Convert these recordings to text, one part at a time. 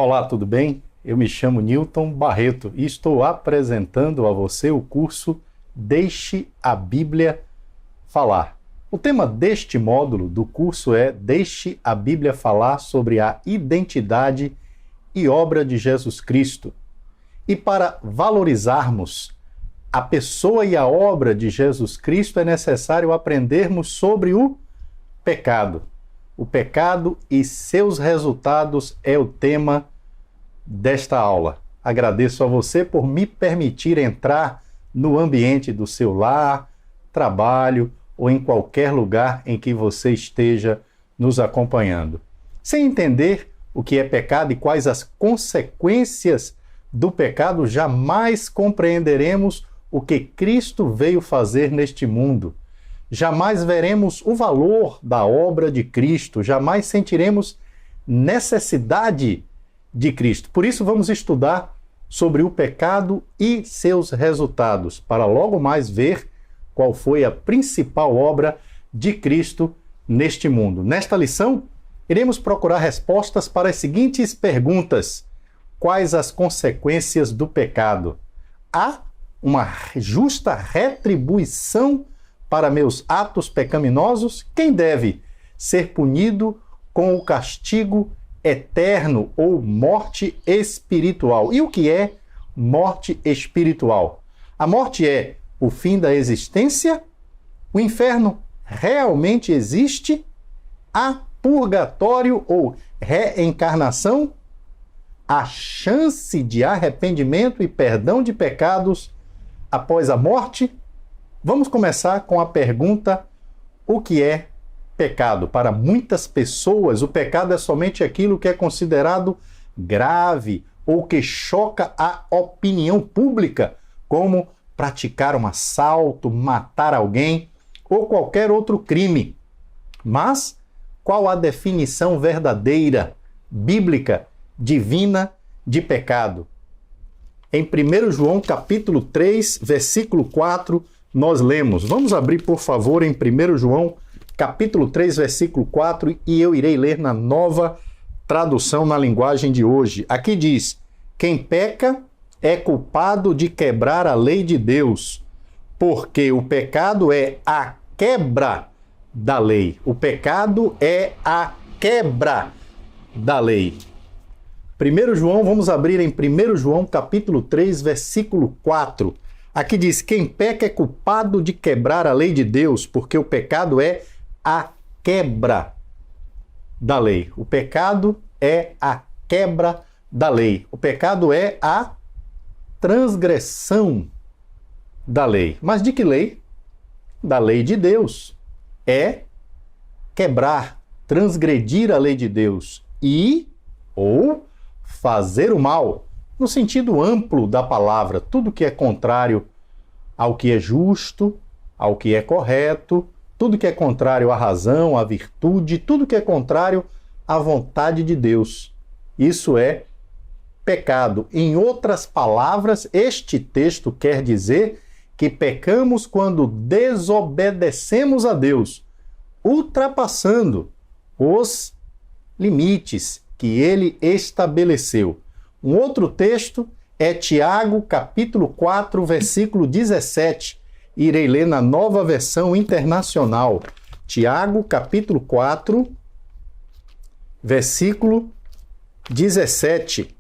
Olá, tudo bem? Eu me chamo Newton Barreto e estou apresentando a você o curso Deixe a Bíblia Falar. O tema deste módulo do curso é Deixe a Bíblia Falar sobre a identidade e obra de Jesus Cristo. E para valorizarmos a pessoa e a obra de Jesus Cristo, é necessário aprendermos sobre o pecado. O pecado e seus resultados é o tema desta aula. Agradeço a você por me permitir entrar no ambiente do seu lar, trabalho ou em qualquer lugar em que você esteja nos acompanhando. Sem entender o que é pecado e quais as consequências do pecado, jamais compreenderemos o que Cristo veio fazer neste mundo. Jamais veremos o valor da obra de Cristo, jamais sentiremos necessidade de Cristo. Por isso vamos estudar sobre o pecado e seus resultados, para logo mais ver qual foi a principal obra de Cristo neste mundo. Nesta lição, iremos procurar respostas para as seguintes perguntas: quais as consequências do pecado? Há uma justa retribuição para meus atos pecaminosos? Quem deve ser punido com o castigo eterno ou morte espiritual? E o que é morte espiritual? A morte é o fim da existência? O inferno realmente existe? Há purgatório ou reencarnação? Há chance de arrependimento e perdão de pecados após a morte? Vamos começar com a pergunta: o que é pecado? Para muitas pessoas, o pecado é somente aquilo que é considerado grave ou que choca a opinião pública, como praticar um assalto, matar alguém ou qualquer outro crime. Mas qual a definição verdadeira, bíblica, divina de pecado? Em 1 João capítulo 3, versículo 4, nós lemos. Vamos abrir, por favor, em 1 João capítulo 3, versículo 4, e eu irei ler na Nova Tradução na linguagem de hoje. Aqui diz: quem peca é culpado de quebrar a lei de Deus, porque o pecado é a quebra da lei. O pecado é a quebra da lei. 1 João, vamos abrir em 1 João capítulo 3, versículo 4. Aqui diz: quem peca é culpado de quebrar a lei de Deus, porque o pecado é a quebra da lei. O pecado é a quebra da lei. O pecado é a transgressão da lei. Mas de que lei? Da lei de Deus. É quebrar, transgredir a lei de Deus ou fazer o mal, no sentido amplo da palavra, tudo que é contrário ao que é justo, ao que é correto, tudo que é contrário à razão, à virtude, tudo que é contrário à vontade de Deus. Isso é pecado. Em outras palavras, este texto quer dizer que pecamos quando desobedecemos a Deus, ultrapassando os limites que ele estabeleceu. Um outro texto é Tiago, capítulo 4, versículo 17. Irei ler na Nova Versão Internacional. Tiago, capítulo 4, versículo 17.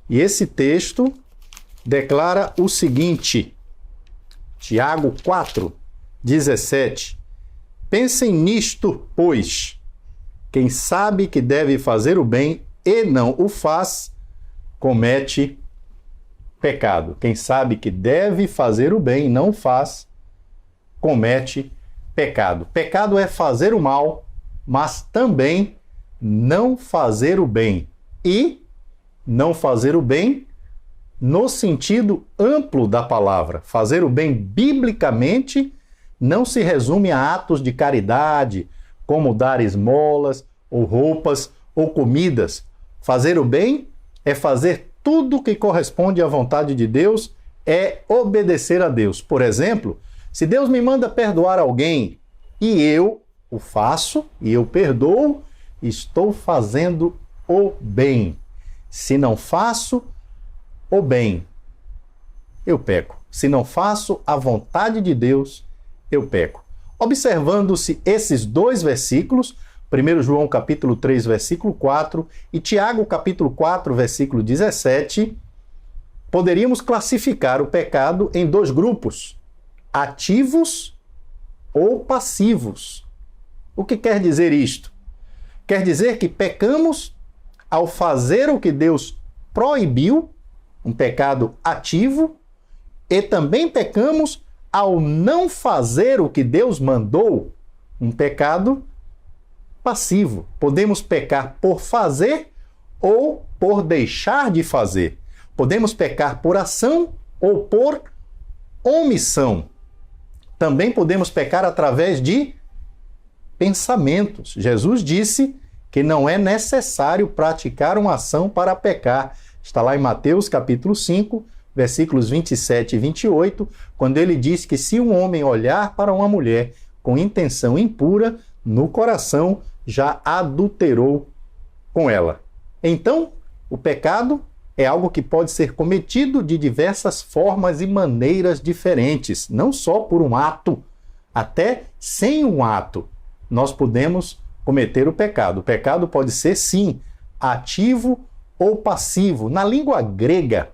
E esse texto declara o seguinte: Tiago 4, 17. Pensem nisto, pois: quem sabe que deve fazer o bem e não o faz, comete pecado. Quem sabe que deve fazer o bem e não faz, comete pecado. Pecado é fazer o mal, mas também não fazer o bem. E não fazer o bem no sentido amplo da palavra. Fazer o bem biblicamente não se resume a atos de caridade, como dar esmolas, ou roupas, ou comidas. Fazer o bem é fazer tudo que corresponde à vontade de Deus, é obedecer a Deus. Por exemplo, se Deus me manda perdoar alguém e eu o faço, e eu perdoo, estou fazendo o bem. Se não faço o bem, eu peco. Se não faço a vontade de Deus, eu peco. Observando-se esses dois versículos, 1 João capítulo 3, versículo 4 e Tiago capítulo 4, versículo 17, poderíamos classificar o pecado em dois grupos, ativos ou passivos. O que quer dizer isto? Quer dizer que pecamos ao fazer o que Deus proibiu, um pecado ativo, e também pecamos ao não fazer o que Deus mandou, um pecado passivo. Podemos pecar por fazer ou por deixar de fazer. Podemos pecar por ação ou por omissão. Também podemos pecar através de pensamentos. Jesus disse que não é necessário praticar uma ação para pecar. Está lá em Mateus capítulo 5, versículos 27 e 28, quando ele diz que se um homem olhar para uma mulher com intenção impura, no coração já adulterou com ela. Então, o pecado é algo que pode ser cometido de diversas formas e maneiras diferentes, não só por um ato, até sem um ato, nós podemos cometer o pecado. O pecado pode ser, sim, ativo ou passivo. Na língua grega,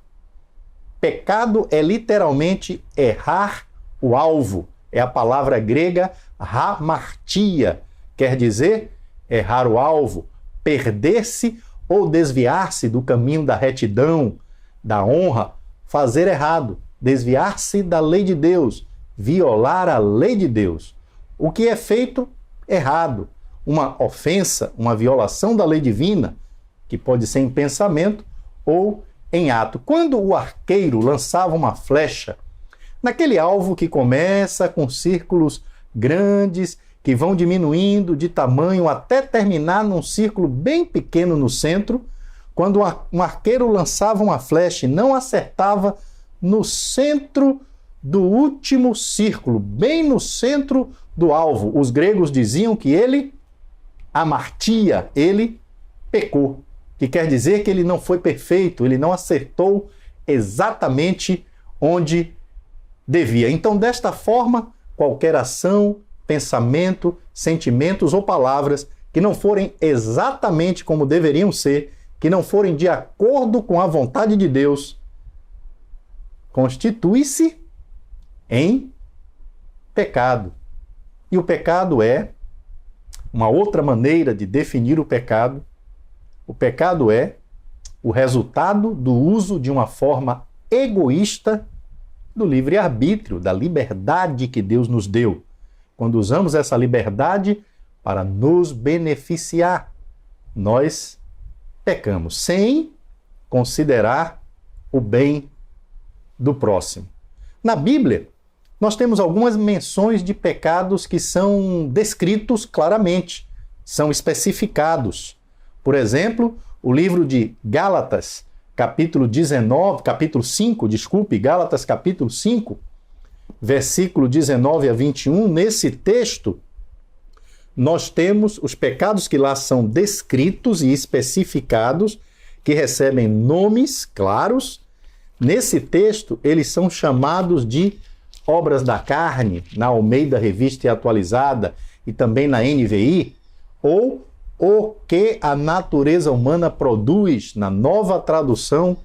pecado é literalmente errar o alvo. É a palavra grega hamartia, quer dizer errar o alvo, perder-se ou desviar-se do caminho da retidão, da honra, fazer errado, desviar-se da lei de Deus, violar a lei de Deus. O que é feito errado, uma ofensa, uma violação da lei divina, que pode ser em pensamento ou em ato. Quando o arqueiro lançava uma flecha naquele alvo que começa com círculos grandes, que vão diminuindo de tamanho até terminar num círculo bem pequeno no centro, quando um arqueiro lançava uma flecha e não acertava no centro do último círculo, bem no centro do alvo, os gregos diziam que ele hamartia, ele pecou, que quer dizer que ele não foi perfeito, ele não acertou exatamente onde devia. Então, desta forma, qualquer ação, pensamento, sentimentos ou palavras que não forem exatamente como deveriam ser, que não forem de acordo com a vontade de Deus, constitui-se em pecado. E o pecado é uma outra maneira de definir o pecado. O pecado é o resultado do uso de uma forma egoísta do livre-arbítrio, da liberdade que Deus nos deu. Quando usamos essa liberdade para nos beneficiar, nós pecamos sem considerar o bem do próximo. Na Bíblia, nós temos algumas menções de pecados que são descritos claramente, são especificados. Por exemplo, o livro de Gálatas, capítulo 5, Gálatas capítulo 5, versículo 19 a 21, nesse texto, nós temos os pecados que lá são descritos e especificados, que recebem nomes claros. Nesse texto, eles são chamados de obras da carne, na Almeida Revista e Atualizada, e também na NVI, ou o que a natureza humana produz, na nova tradução,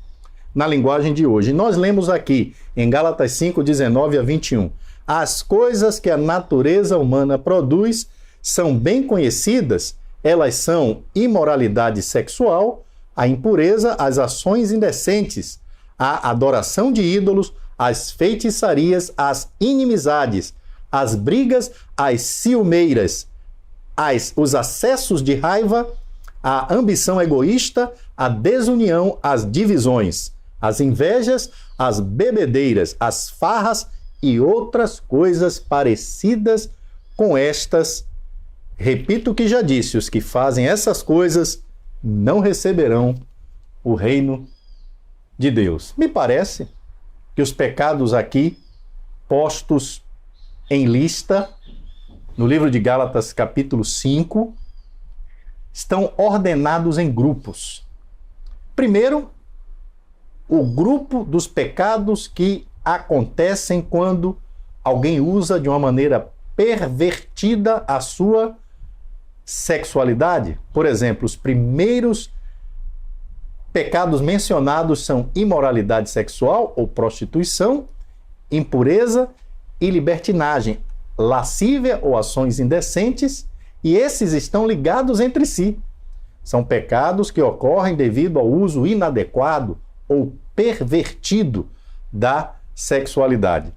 na linguagem de hoje. E nós lemos aqui, em Gálatas 5, 19 a 21, as coisas que a natureza humana produz são bem conhecidas, elas são imoralidade sexual, a impureza, as ações indecentes, a adoração de ídolos, as feitiçarias, as inimizades, as brigas, as ciumeiras, os acessos de raiva, a ambição egoísta, a desunião, as divisões, as invejas, as bebedeiras, as farras e outras coisas parecidas com estas. Repito o que já disse, os que fazem essas coisas não receberão o reino de Deus. Me parece que os pecados aqui postos em lista no livro de Gálatas capítulo 5 estão ordenados em grupos. Primeiro, o grupo dos pecados que acontecem quando alguém usa de uma maneira pervertida a sua sexualidade. Por exemplo, os primeiros pecados mencionados são imoralidade sexual ou prostituição, impureza e libertinagem, lascívia ou ações indecentes, e esses estão ligados entre si. São pecados que ocorrem devido ao uso inadequado ou pervertido da sexualidade.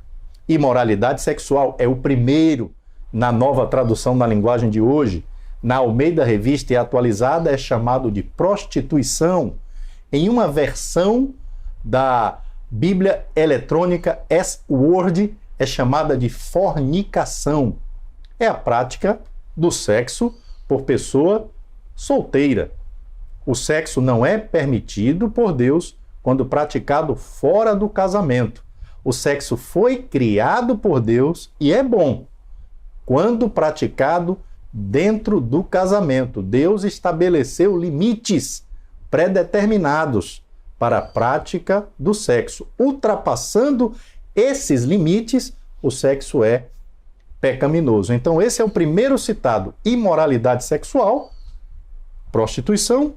Imoralidade sexual é o primeiro na nova tradução na linguagem de hoje. Na Almeida Revista e Atualizada é chamado de prostituição. Em uma versão da Bíblia eletrônica S-Word é chamada de fornicação. É a prática do sexo por pessoa solteira. O sexo não é permitido por Deus quando praticado fora do casamento. O sexo foi criado por Deus e é bom quando praticado dentro do casamento. Deus estabeleceu limites predeterminados para a prática do sexo. Ultrapassando esses limites, o sexo é pecaminoso. Então, esse é o primeiro citado: imoralidade sexual, prostituição,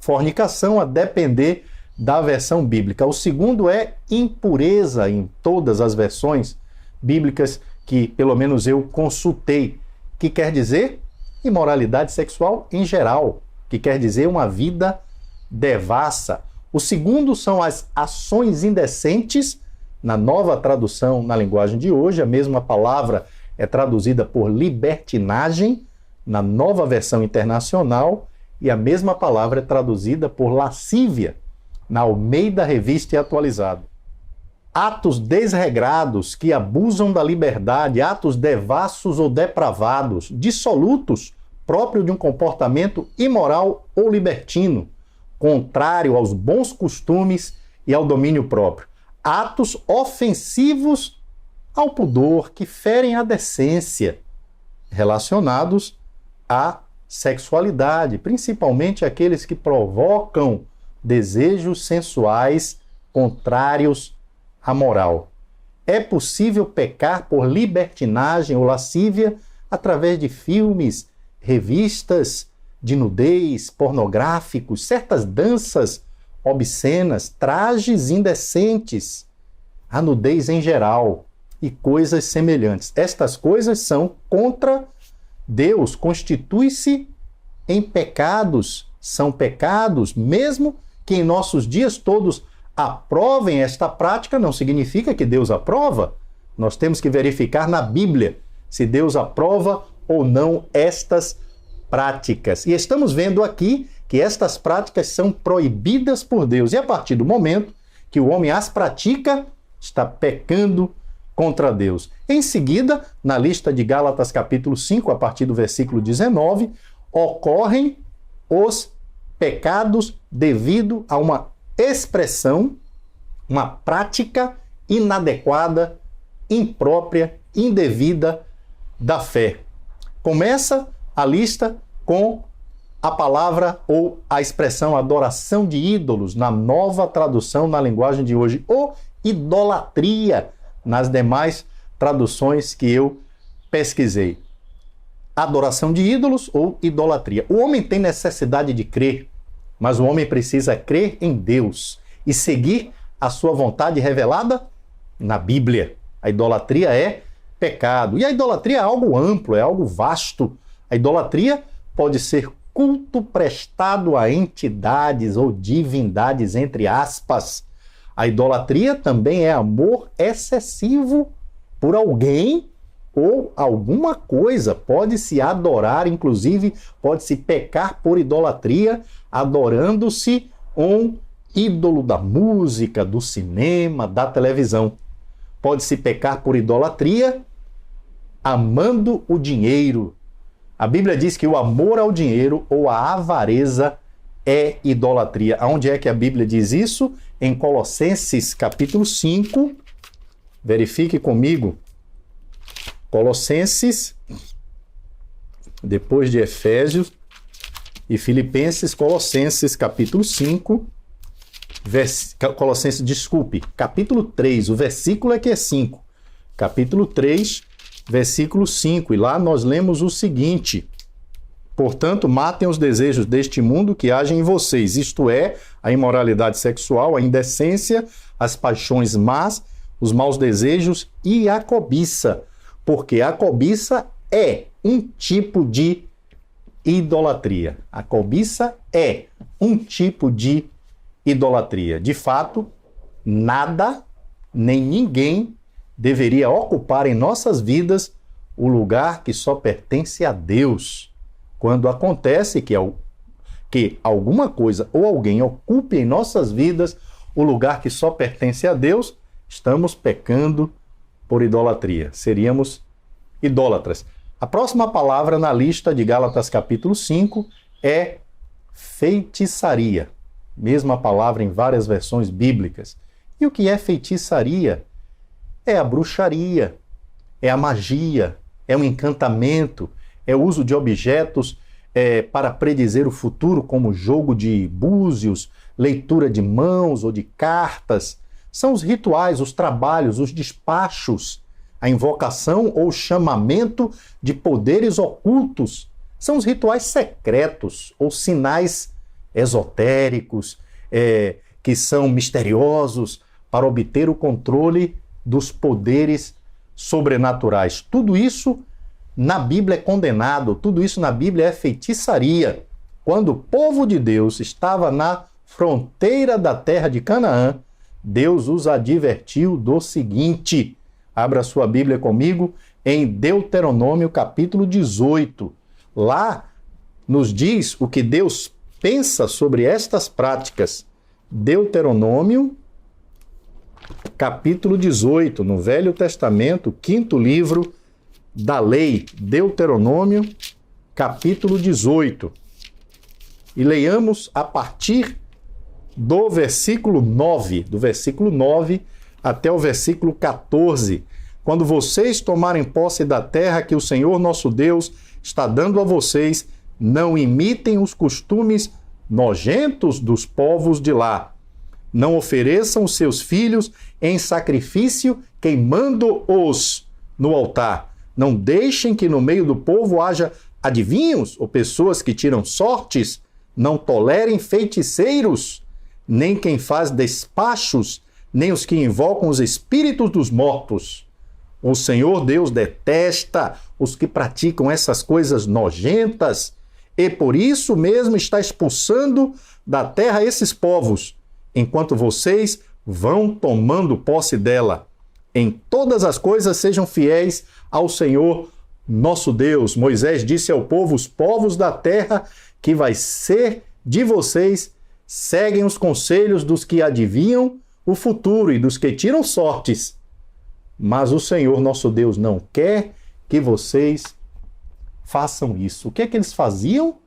fornicação, a depender da versão bíblica. O segundo é impureza, em todas as versões bíblicas que, pelo menos, eu consultei, que quer dizer imoralidade sexual em geral, que quer dizer uma vida devassa. O segundo são as ações indecentes. Na nova tradução na linguagem de hoje, a mesma palavra é traduzida por libertinagem na nova versão internacional, e a mesma palavra é traduzida por lascívia na Almeida Revista e Atualizada. Atos desregrados que abusam da liberdade, atos devassos ou depravados, dissolutos, próprio de um comportamento imoral ou libertino, contrário aos bons costumes e ao domínio próprio. Atos ofensivos ao pudor, que ferem a decência, relacionados à sexualidade, principalmente aqueles que provocam desejos sensuais contrários à moral. É possível pecar por libertinagem ou lascívia através de filmes, revistas de nudez, pornográficos, certas danças obscenas, trajes indecentes, a nudez em geral e coisas semelhantes. Estas coisas são contra Deus, constitui-se em pecados, são pecados, mesmo que em nossos dias todos aprovem esta prática, não significa que Deus aprova. Nós temos que verificar na Bíblia se Deus aprova ou não estas práticas. E estamos vendo aqui que estas práticas são proibidas por Deus. E a partir do momento que o homem as pratica, está pecando contra Deus. Em seguida, na lista de Gálatas capítulo 5, a partir do versículo 19, ocorrem os pecados devido a uma expressão, uma prática inadequada, imprópria, indevida da fé. Começa a lista com a palavra ou a expressão adoração de ídolos, na nova tradução na linguagem de hoje, ou idolatria, nas demais traduções que eu pesquisei. Adoração de ídolos ou idolatria. O homem tem necessidade de crer, mas o homem precisa crer em Deus e seguir a sua vontade revelada na Bíblia. A idolatria é pecado. E a idolatria é algo amplo, é algo vasto. A idolatria pode ser culto prestado a entidades ou divindades, entre aspas. A idolatria também é amor excessivo por alguém ou alguma coisa. Pode-se adorar, inclusive, pode-se pecar por idolatria, adorando-se um ídolo da música, do cinema, da televisão. Pode-se pecar por idolatria amando o dinheiro. A Bíblia diz que o amor ao dinheiro ou a avareza é idolatria. Aonde é que a Bíblia diz isso? Em Colossenses capítulo 5. Verifique comigo. Colossenses, depois de Efésios, e Filipenses, Colossenses, capítulo 5, capítulo 3, o versículo é que é 5. Capítulo 3, versículo 5, e lá nós lemos o seguinte: portanto, matem os desejos deste mundo que agem em vocês, isto é, a imoralidade sexual, a indecência, as paixões más, os maus desejos e a cobiça, porque a cobiça é um tipo de idolatria. A cobiça é um tipo de idolatria. De fato, nada nem ninguém deveria ocupar em nossas vidas o lugar que só pertence a Deus. Quando acontece que alguma coisa ou alguém ocupe em nossas vidas o lugar que só pertence a Deus, estamos pecando por idolatria. Seríamos idólatras. A próxima palavra na lista de Gálatas capítulo 5 é feitiçaria. Mesma palavra em várias versões bíblicas. E o que é feitiçaria? É a bruxaria, é a magia, é um encantamento, é o uso de objetos para predizer o futuro, como jogo de búzios, leitura de mãos ou de cartas. São os rituais, os trabalhos, os despachos, a invocação ou chamamento de poderes ocultos. São os rituais secretos ou sinais esotéricos, que são misteriosos para obter o controle dos poderes sobrenaturais. Tudo isso na Bíblia é condenado, tudo isso na Bíblia é feitiçaria. Quando o povo de Deus estava na fronteira da terra de Canaã, Deus os advertiu do seguinte: abra sua Bíblia comigo em Deuteronômio capítulo 18. Lá nos diz o que Deus pensa sobre estas práticas. Deuteronômio capítulo 18, no Velho Testamento, quinto livro da lei. Deuteronômio capítulo 18. E leiamos a partir do versículo 9, até o versículo 14. Quando vocês tomarem posse da terra que o Senhor nosso Deus está dando a vocês, não imitem os costumes nojentos dos povos de lá. Não ofereçam os seus filhos em sacrifício, queimando-os no altar. Não deixem que no meio do povo haja adivinhos ou pessoas que tiram sortes. Não tolerem feiticeiros, nem quem faz despachos, nem os que invocam os espíritos dos mortos. O Senhor Deus detesta os que praticam essas coisas nojentas e por isso mesmo está expulsando da terra esses povos, enquanto vocês vão tomando posse dela. Em todas as coisas sejam fiéis ao Senhor nosso Deus. Moisés disse ao povo: os povos da terra que vai ser de vocês seguem os conselhos dos que adivinham o futuro e dos que tiram sortes. Mas o Senhor nosso Deus não quer que vocês façam isso. O que é que eles faziam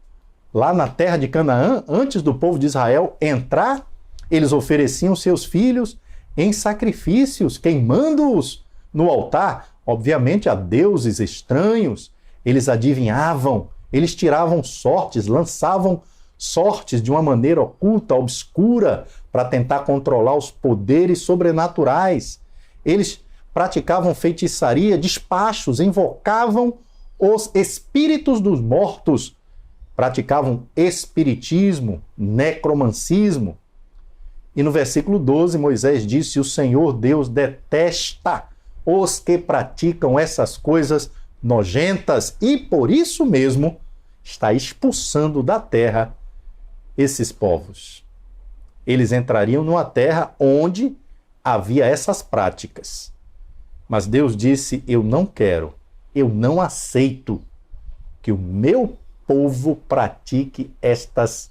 lá na terra de Canaã, antes do povo de Israel entrar? Eles ofereciam seus filhos em sacrifícios, queimando-os no altar, obviamente a deuses estranhos. Eles adivinhavam, eles tiravam sortes, lançavam sortes de uma maneira oculta, obscura, para tentar controlar os poderes sobrenaturais. Eles praticavam feitiçaria, despachos, invocavam os espíritos dos mortos, praticavam espiritismo, necromancismo. E no versículo 12, Moisés disse: o Senhor Deus detesta os que praticam essas coisas nojentas e por isso mesmo está expulsando da terra esses povos. Eles entrariam numa terra onde havia essas práticas. Mas Deus disse: eu não quero, eu não aceito que o meu povo pratique estas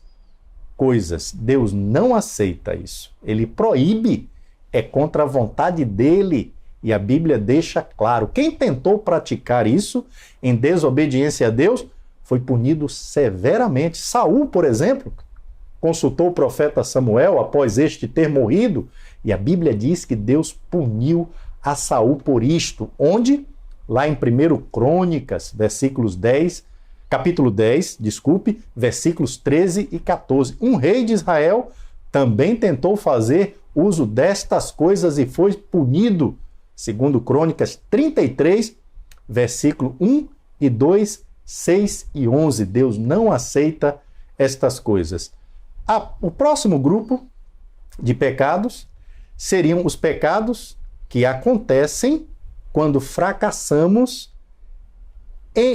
coisas. Deus não aceita isso. Ele proíbe, é contra a vontade dele. E a Bíblia deixa claro: quem tentou praticar isso em desobediência a Deus foi punido severamente. Saul, por exemplo, consultou o profeta Samuel após este ter morrido, e a Bíblia diz que Deus puniu a Saul por isto, onde, lá em 1 Crônicas, versículos 10, capítulo 10, desculpe, versículos 13 e 14. Um rei de Israel também tentou fazer uso destas coisas e foi punido, segundo Crônicas 33, versículo 1 e 2, 6 e 11. Deus não aceita estas coisas. O próximo grupo de pecados seriam os pecados que acontecem quando fracassamos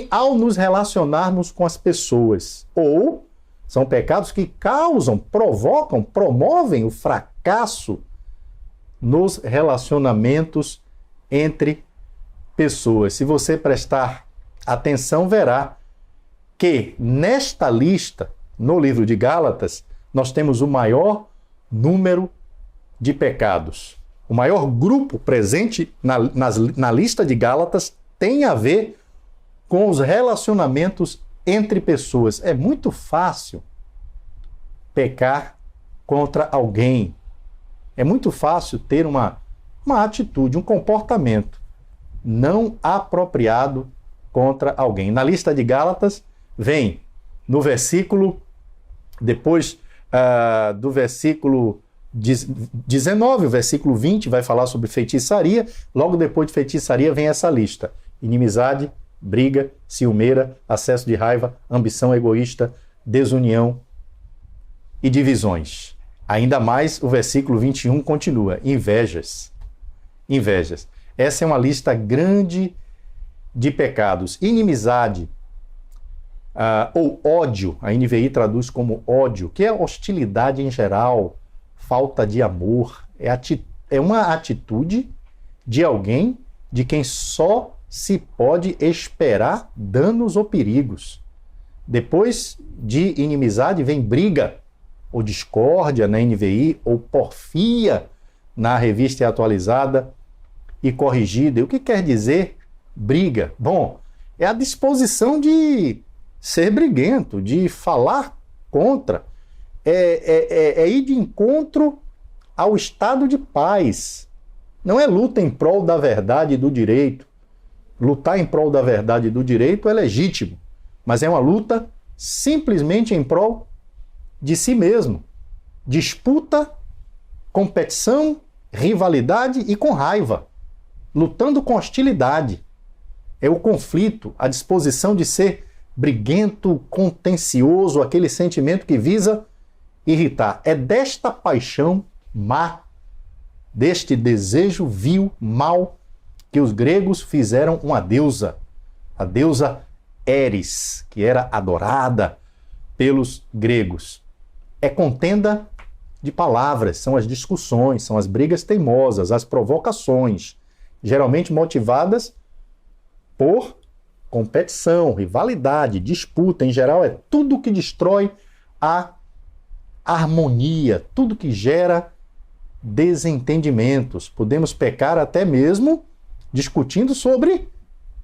ao nos relacionarmos com as pessoas. Ou são pecados que causam, provocam, promovem o fracasso nos relacionamentos entre pessoas. Se você prestar atenção, verá que nesta lista, no livro de Gálatas, nós temos o maior número de pecados. O maior grupo presente na lista de Gálatas tem a ver com os relacionamentos entre pessoas. É muito fácil pecar contra alguém. É muito fácil ter uma atitude, um comportamento não apropriado contra alguém. Na lista de Gálatas, vem no versículo, depois do versículo 19, o versículo 20 vai falar sobre feitiçaria. Logo depois de feitiçaria vem essa lista: inimizade, briga, ciumeira, acesso de raiva, ambição egoísta, desunião e divisões. Ainda mais o versículo 21 continua: invejas. Invejas. Essa é uma lista grande de pecados. Inimizade, ou ódio, a NVI traduz como ódio, que é hostilidade em geral, falta de amor. É uma atitude de alguém de quem só se pode esperar danos ou perigos. Depois de inimizade vem briga, ou discórdia na NVI, ou porfia na Revista Atualizada e Corrigida. E o que quer dizer briga? Bom, é a disposição de ser briguento, de falar contra, é ir de encontro ao estado de paz. Não é luta em prol da verdade e do direito. Lutar em prol da verdade e do direito é legítimo, mas é uma luta simplesmente em prol de si mesmo. Disputa, competição, rivalidade e com raiva. Lutando com hostilidade. É o conflito, a disposição de ser briguento, contencioso, aquele sentimento que visa irritar. É desta paixão má, deste desejo vil, mau, que os gregos fizeram uma deusa, a deusa Eris, que era adorada pelos gregos. É contenda de palavras, são as discussões, são as brigas teimosas, as provocações, geralmente motivadas por competição, rivalidade, disputa. Em geral, é tudo que destrói a harmonia, tudo que gera desentendimentos. Podemos pecar até mesmo discutindo sobre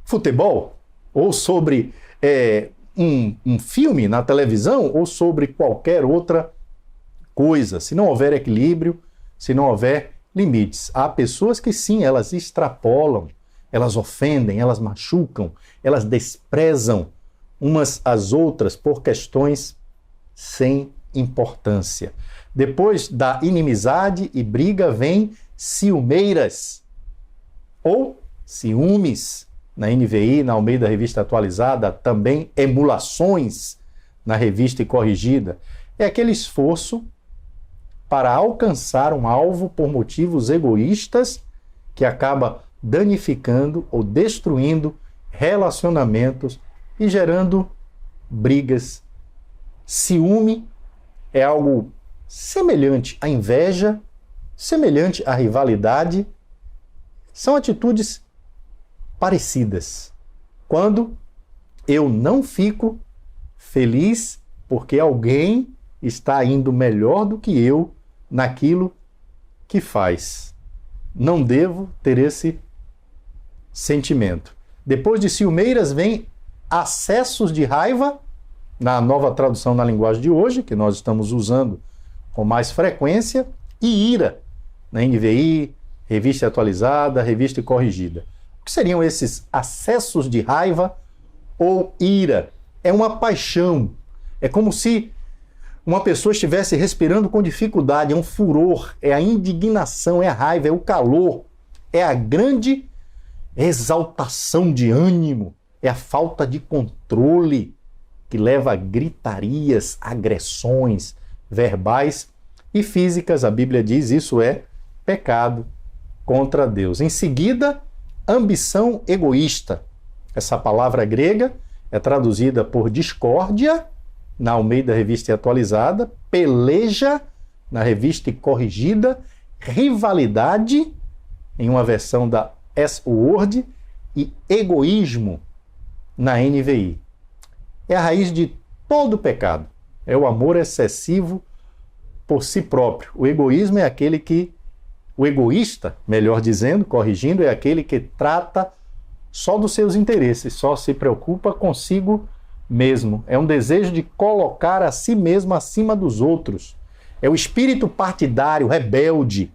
futebol, ou sobre um filme na televisão, ou sobre qualquer outra coisa. Se não houver equilíbrio, se não houver limites. Há pessoas que sim, elas extrapolam, elas ofendem, elas machucam, elas desprezam umas às outras por questões sem importância. Depois da inimizade e briga vem ciumeiras ou ciúmes na NVI, na Almeida Revista Atualizada, também emulações na Revista e Corrigida. É aquele esforço para alcançar um alvo por motivos egoístas que acaba danificando ou destruindo relacionamentos e gerando brigas. Ciúme é algo semelhante à inveja, semelhante à rivalidade. São atitudes parecidas. Quando eu não fico feliz porque alguém está indo melhor do que eu naquilo que faz. Não devo ter esse sentimento. Depois de ciumeiras vem acessos de raiva, na nova tradução na linguagem de hoje, que nós estamos usando com mais frequência, e ira, na NVI, Revista Atualizada, Revista e Corrigida. O que seriam esses acessos de raiva ou ira É uma paixão. É como se uma pessoa estivesse respirando com dificuldade, é um furor, é a indignação, é a raiva, é o calor, é a grande exaltação de ânimo, é a falta de controle que leva a gritarias, agressões verbais e físicas. A Bíblia diz isso é pecado contra Deus. Em seguida, ambição egoísta. Essa palavra grega é traduzida por discórdia, na Almeida Revista e Atualizada, peleja, na Revista e Corrigida, rivalidade, em uma versão da S-Word, e egoísmo, na NVI. É a raiz de todo pecado. É o amor excessivo por si próprio. O egoísmo é aquele que, o egoísta, melhor dizendo, corrigindo, é aquele que trata só dos seus interesses, só se preocupa consigo mesmo. É um desejo de colocar a si mesmo acima dos outros. É o espírito partidário, rebelde,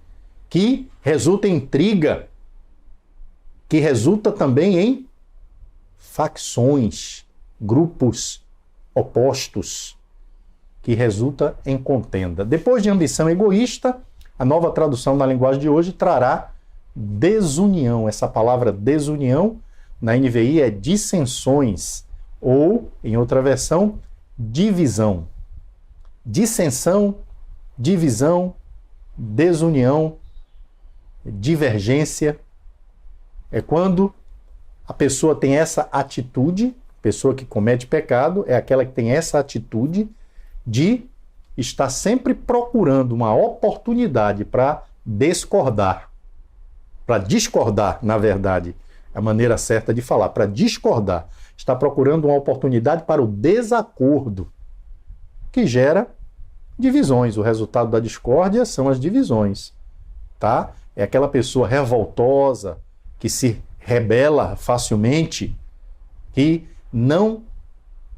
que resulta em intriga, que resulta também em facções, grupos opostos, que resulta em contenda. Depois de ambição egoísta, a nova tradução na linguagem de hoje trará desunião. Essa palavra desunião, na NVI, é dissensões, ou, em outra versão, divisão. Dissensão, divisão, desunião, divergência. É quando a pessoa tem essa atitude, pessoa que comete pecado, é aquela que tem essa atitude de estar sempre procurando uma oportunidade para discordar. Para discordar, na verdade, é a maneira certa de falar, para discordar. Está procurando uma oportunidade para o desacordo, que gera divisões. O resultado da discórdia são as divisões, tá? É aquela pessoa revoltosa, que se rebela facilmente, que não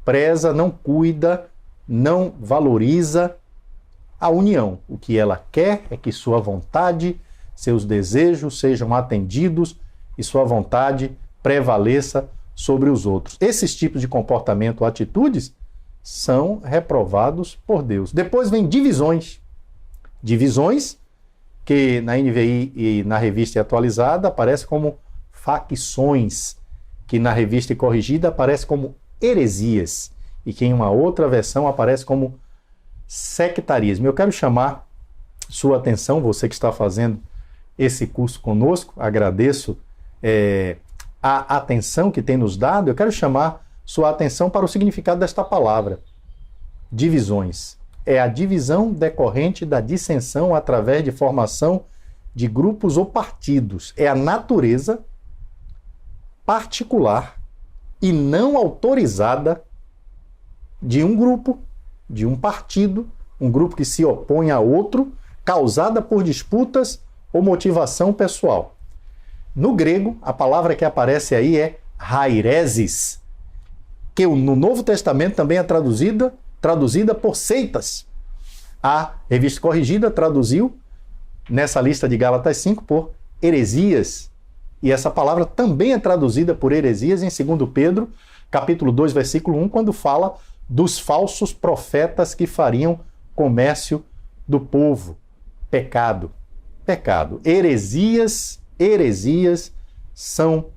preza, não cuida, não valoriza a união. O que ela quer é que sua vontade, seus desejos sejam atendidos e sua vontade prevaleça sobre os outros. Esses tipos de comportamento ou atitudes são reprovados por Deus. Depois vem divisões. Divisões que na NVI e na Revista e Atualizada aparece como facções, que na Revista e Corrigida aparece como heresias, e que em uma outra versão aparece como sectarismo. Eu quero chamar sua atenção, você que está fazendo esse curso conosco, agradeço a atenção que tem nos dado, eu quero chamar sua atenção para o significado desta palavra. Divisões. É a divisão decorrente da dissensão através de formação de grupos ou partidos. É a natureza particular e não autorizada de um grupo, de um partido, um grupo que se opõe a outro, causada por disputas ou motivação pessoal. No grego, a palavra que aparece aí é haireses, que no Novo Testamento também é traduzida por seitas. A Revista Corrigida traduziu, nessa lista de Gálatas 5, por heresias. E essa palavra também é traduzida por heresias em 2 Pedro, capítulo 2, versículo 1, quando fala dos falsos profetas que fariam comércio do povo. Pecado. Pecado. Heresias são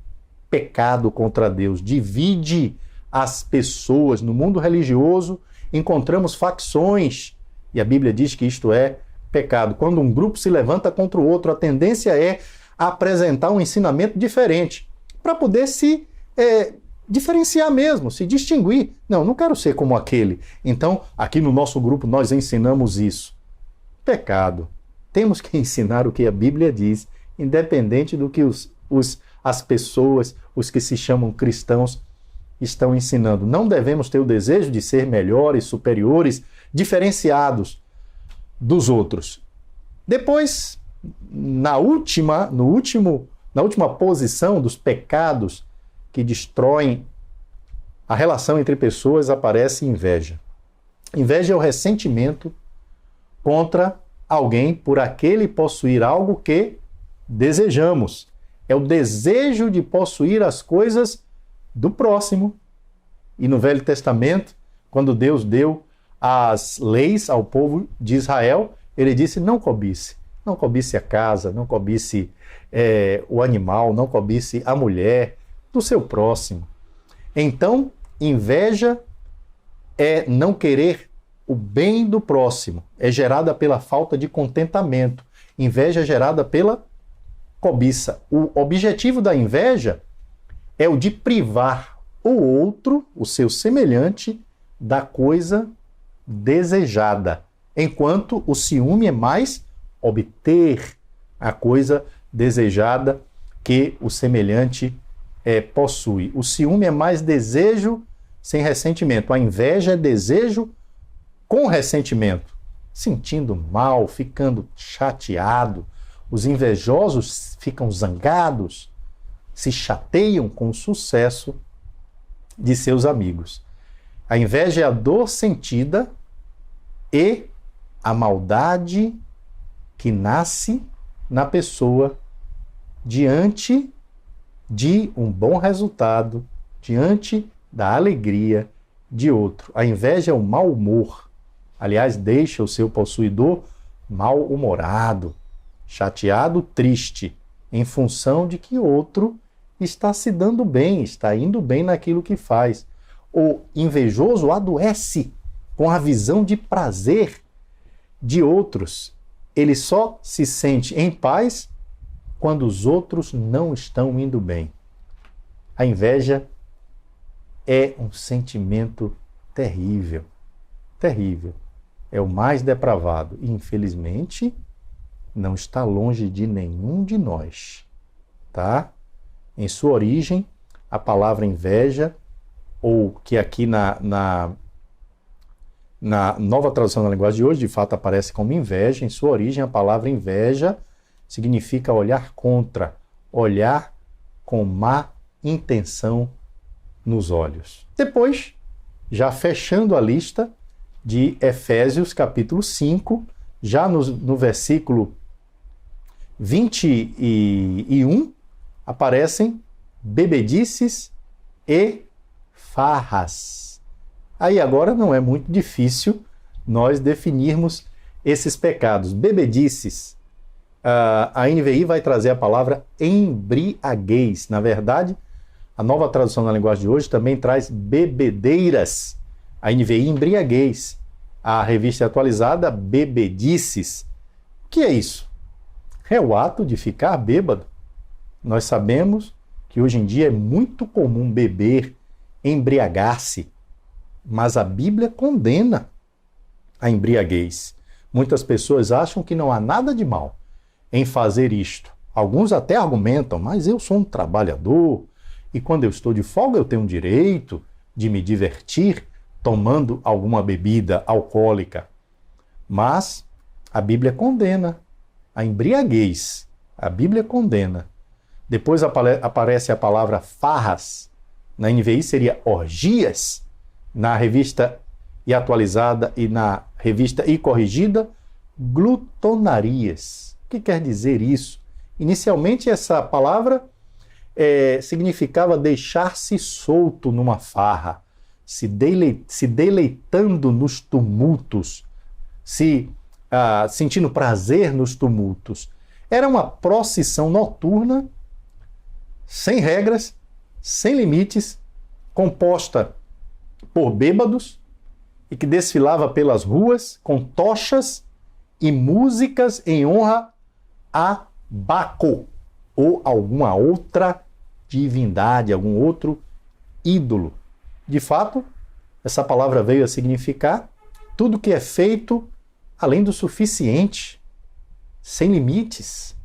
pecado contra Deus. Divide as pessoas. No mundo religioso encontramos facções e a Bíblia diz que isto é pecado. Quando um grupo se levanta contra o outro, a tendência é apresentar um ensinamento diferente para poder se diferenciar mesmo, se distinguir. Não quero ser como aquele. Então, aqui no nosso grupo nós ensinamos isso. Pecado. Temos que ensinar o que a Bíblia diz, independente do que as pessoas, os que se chamam cristãos, estão ensinando. Não devemos ter o desejo de ser melhores, superiores, diferenciados dos outros. Depois, na última posição dos pecados que destroem a relação entre pessoas, aparece inveja. Inveja é o ressentimento contra alguém por aquele possuir algo que desejamos. É o desejo de possuir as coisas do próximo. E no Velho Testamento, quando Deus deu as leis ao povo de Israel, ele disse: não cobice. Não cobice a casa, não cobice o animal, não cobice a mulher do seu próximo. Então, inveja é não querer o bem do próximo, é gerada pela falta de contentamento. Inveja é gerada pela cobiça. O objetivo da inveja é o de privar o outro, o seu semelhante, da coisa desejada, enquanto o ciúme é mais obter a coisa desejada que o semelhante possui. O ciúme é mais desejo sem ressentimento. A inveja é desejo com ressentimento, sentindo mal, ficando chateado. Os invejosos ficam zangados, se chateiam com o sucesso de seus amigos. A inveja é a dor sentida e a maldade que nasce na pessoa diante de um bom resultado, diante da alegria de outro. A inveja é o mau humor. Aliás, deixa o seu possuidor mal-humorado, chateado, triste, em função de que outro está se dando bem, está indo bem naquilo que faz. O invejoso adoece com a visão de prazer de outros. Ele só se sente em paz quando os outros não estão indo bem. A inveja é um sentimento terrível, terrível. É o mais depravado e, infelizmente, não está longe de nenhum de nós, tá? Em sua origem, a palavra inveja, ou que aqui na nova tradução da linguagem de hoje, de fato aparece como inveja, em sua origem a palavra inveja significa olhar contra, olhar com má intenção nos olhos. Depois, já fechando a lista de Efésios capítulo 5, já no versículo 21, aparecem bebedices e farras. Aí agora não é muito difícil nós definirmos esses pecados. Bebedices, a NVI vai trazer a palavra embriaguez. Na verdade, a nova tradução na linguagem de hoje também traz bebedeiras. A NVI, embriaguez. A revista atualizada, bebedices. O que é isso? É o ato de ficar bêbado. Nós sabemos que hoje em dia é muito comum beber, embriagar-se, mas a Bíblia condena a embriaguez. Muitas pessoas acham que não há nada de mal em fazer isto. Alguns até argumentam: mas eu sou um trabalhador e quando eu estou de folga eu tenho o direito de me divertir tomando alguma bebida alcoólica. Mas a Bíblia condena a embriaguez. A Bíblia condena. Depois aparece a palavra farras. Na NVI seria orgias. Na revista e atualizada e na revista e corrigida, glutonarias. O que quer dizer isso? Inicialmente essa palavra significava deixar-se solto numa farra, se deleitando nos tumultos, sentindo prazer nos tumultos. Era uma procissão noturna, sem regras, sem limites, composta por bêbados e que desfilava pelas ruas com tochas e músicas em honra a Baco ou alguma outra divindade, algum outro ídolo. De fato, essa palavra veio a significar tudo que é feito além do suficiente, sem limites.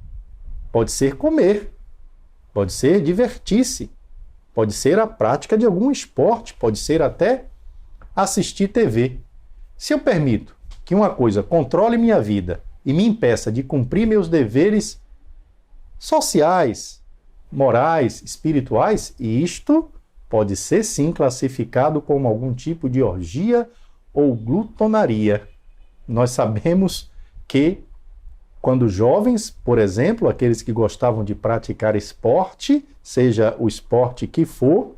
Pode ser comer, pode ser divertir-se, pode ser a prática de algum esporte, pode ser até assistir TV. Se eu permito que uma coisa controle minha vida e me impeça de cumprir meus deveres sociais, morais, espirituais, isto pode ser sim classificado como algum tipo de orgia ou glutonaria. Nós sabemos que quando jovens, por exemplo, aqueles que gostavam de praticar esporte, seja o esporte que for,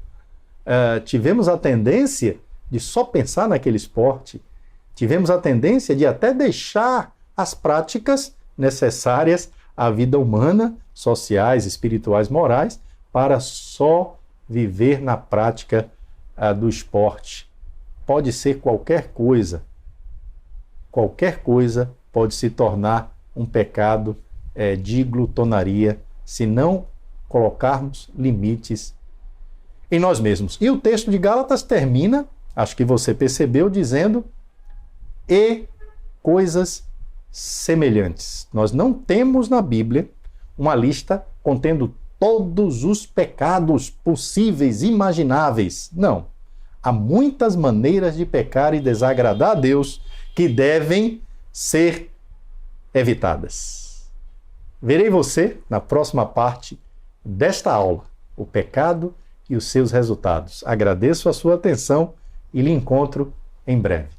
tivemos a tendência de só pensar naquele esporte, tivemos a tendência de até deixar as práticas necessárias à vida humana, sociais, espirituais, morais, para só viver na prática do esporte. Pode ser qualquer coisa pode se tornar um pecado de glutonaria, se não colocarmos limites em nós mesmos. E o texto de Gálatas termina, acho que você percebeu, dizendo: e coisas semelhantes. Nós não temos na Bíblia uma lista contendo todos os pecados possíveis, imagináveis. Não. Há muitas maneiras de pecar e desagradar a Deus que devem ser evitadas. Verei você na próxima parte desta aula, o pecado e os seus resultados. Agradeço a sua atenção e lhe encontro em breve.